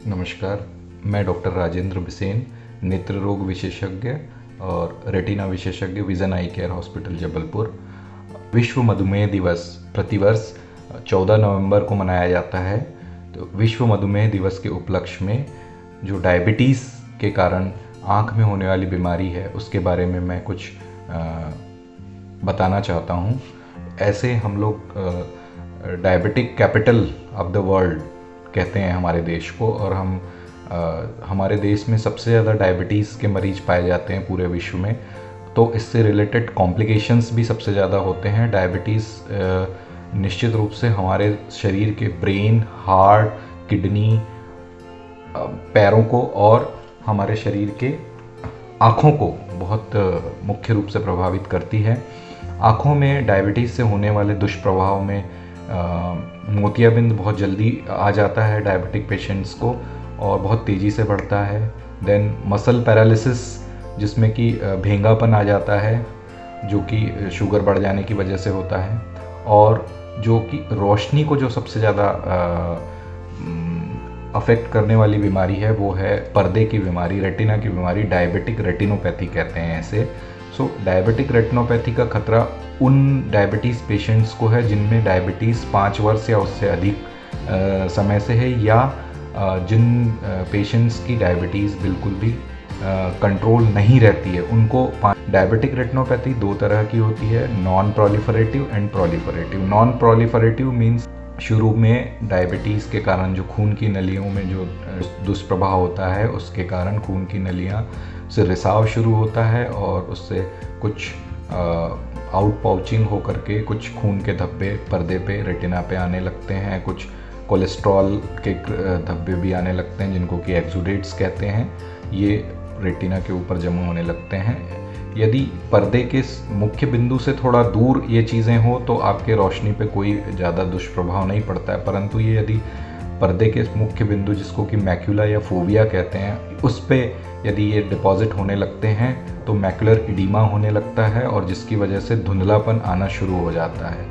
नमस्कार, मैं डॉक्टर राजेंद्र बिसेन, नेत्र रोग विशेषज्ञ और रेटिना विशेषज्ञ विज़न आई केयर हॉस्पिटल जबलपुर। विश्व मधुमेह दिवस प्रतिवर्ष 14 नवंबर को मनाया जाता है। तो विश्व मधुमेह दिवस के उपलक्ष्य में जो डायबिटीज़ के कारण आँख में होने वाली बीमारी है उसके बारे में मैं कुछ बताना चाहता हूँ। ऐसे हम लोग diabetic capital of the world कहते हैं हमारे देश को, और हमारे देश में सबसे ज़्यादा डायबिटीज़ के मरीज पाए जाते हैं पूरे विश्व में। तो इससे रिलेटेड कॉम्प्लिकेशंस भी सबसे ज़्यादा होते हैं। डायबिटीज़ निश्चित रूप से हमारे शरीर के ब्रेन, हार्ट, किडनी, पैरों को और हमारे शरीर के आँखों को बहुत मुख्य रूप से प्रभावित करती है। आँखों में डायबिटीज़ से होने वाले दुष्प्रभाव में मोतियाबिंद बहुत जल्दी आ जाता है डायबिटिक पेशेंट्स को और बहुत तेज़ी से बढ़ता है। देन मसल पैरालिसिस, जिसमें कि भेंगापन आ जाता है जो कि शुगर बढ़ जाने की वजह से होता है। और जो कि रोशनी को जो सबसे ज़्यादा अफेक्ट करने वाली बीमारी है वो है पर्दे की बीमारी, रेटिना की बीमारी, डायबिटिक रेटिनोपैथी कहते हैं ऐसे। सो डायबिटिक रेटिनोपैथी का खतरा उन डायबिटीज़ पेशेंट्स को है जिनमें डायबिटीज़ 5 वर्ष या उससे अधिक समय से है, या जिन पेशेंट्स की डायबिटीज़ बिल्कुल भी कंट्रोल नहीं रहती है उनको। डायबिटिक रेटिनोपैथी 2 तरह की होती है, non proliferative and proliferative. Non proliferative means शुरू में डायबिटीज़ के कारण जो खून की नलियों में जो दुष्प्रभाव होता है उसके कारण खून की नलियाँ से रिसाव शुरू होता है और उससे कुछ आउट पाउचिंग हो करके कुछ खून के धब्बे पर्दे पे, रेटिना पे आने लगते हैं। कुछ कोलेस्ट्रॉल के धब्बे भी आने लगते हैं जिनको कि एक्सुडेट्स कहते हैं। ये रेटिना के ऊपर जमा होने लगते हैं। यदि पर्दे के मुख्य बिंदु से थोड़ा दूर ये चीज़ें हो तो आपके रोशनी पे कोई ज़्यादा दुष्प्रभाव नहीं पड़ता है, परंतु ये यदि पर्दे के मुख्य बिंदु, जिसको कि मैक्यूला या फोविया कहते हैं, उस पे यदि ये डिपॉजिट होने लगते हैं तो मैक्युलर इडीमा होने लगता है और जिसकी वजह से धुंधलापन आना शुरू हो जाता है।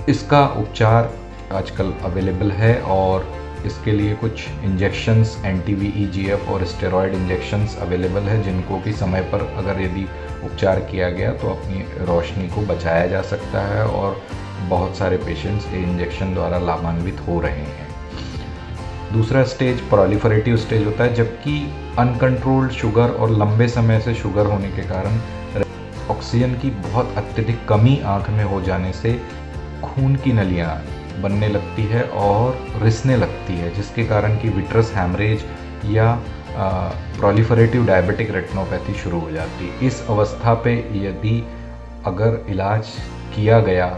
इसका उपचार आजकल अवेलेबल है और इसके लिए कुछ इंजेक्शंस, एंटी-VEGF और स्टेरॉयड इंजेक्शंस अवेलेबल है, जिनको कि समय पर अगर यदि उपचार किया गया तो अपनी रोशनी को बचाया जा सकता है और बहुत सारे पेशेंट्स इंजेक्शन द्वारा लाभान्वित हो रहे हैं। दूसरा स्टेज प्रोलिफरेटिव स्टेज होता है, जबकि अनकंट्रोल्ड शुगर और लंबे समय से शुगर होने के कारण ऑक्सीजन की बहुत अत्यधिक कमी आँख में हो जाने से खून की नलियाँ बनने लगती है और रिसने लगती है, जिसके कारण कि विट्रस हैमरेज या प्रोलिफरेटिव डायबिटिक रेटिनोपैथी शुरू हो जाती है। इस अवस्था पे यदि अगर इलाज किया गया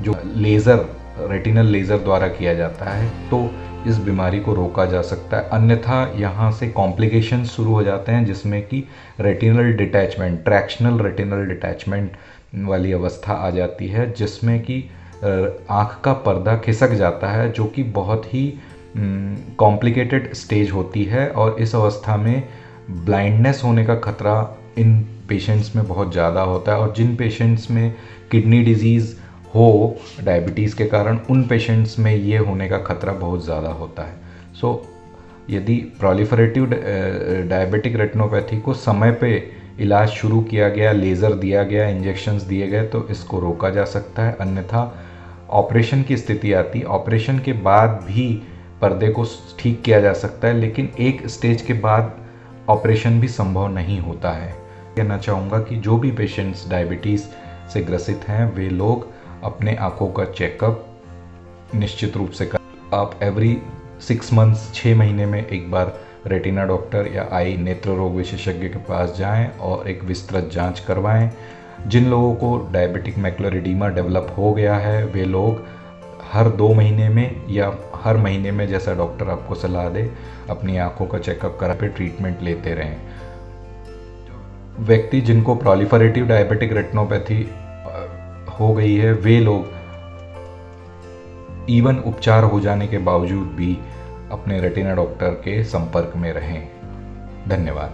जो लेज़र, रेटिनल लेज़र द्वारा किया जाता है, तो इस बीमारी को रोका जा सकता है। अन्यथा यहाँ से कॉम्प्लिकेशंस शुरू हो जाते हैं, जिसमें कि रेटिनल डिटैचमेंट, ट्रैक्शनल रेटिनल डिटैचमेंट वाली अवस्था आ जाती है, जिसमें कि आँख का पर्दा खिसक जाता है, जो कि बहुत ही कॉम्प्लिकेटेड स्टेज होती है। और इस अवस्था में ब्लाइंडनेस होने का खतरा इन पेशेंट्स में बहुत ज़्यादा होता है। और जिन पेशेंट्स में किडनी डिजीज़ हो डायबिटीज़ के कारण, उन पेशेंट्स में ये होने का खतरा बहुत ज़्यादा होता है। सो यदि प्रोलिफरेटिव डायबिटिक रेटिनोपैथी को समय पे इलाज शुरू किया गया, लेज़र दिया गया, इंजेक्शंस दिए गए, तो इसको रोका जा सकता है। अन्यथा ऑपरेशन की स्थिति आती, ऑपरेशन के बाद भी पर्दे को ठीक किया जा सकता है, लेकिन एक स्टेज के बाद ऑपरेशन भी संभव नहीं होता है। कहना चाहूँगा कि जो भी पेशेंट्स डायबिटीज़ से ग्रसित हैं वे लोग अपने आँखों का चेकअप निश्चित रूप से करें। आप एवरी 6 मंथ्स, 6 महीने में एक बार रेटिना डॉक्टर या आई नेत्र रोग विशेषज्ञ के पास जाएं और एक विस्तृत जांच करवाएं। जिन लोगों को डायबिटिक मैक्युलर एडीमा डेवलप हो गया है वे लोग हर 2 महीने में या हर महीने में, जैसा डॉक्टर आपको सलाह दे, अपनी आँखों का चेकअप करा पे ट्रीटमेंट लेते रहें। व्यक्ति जिनको प्रोलिफरेटिव डायबिटिक रेटिनोपैथी हो गई है वे लोग इवन उपचार हो जाने के बावजूद भी अपने रेटिना डॉक्टर के संपर्क में रहें। धन्यवाद।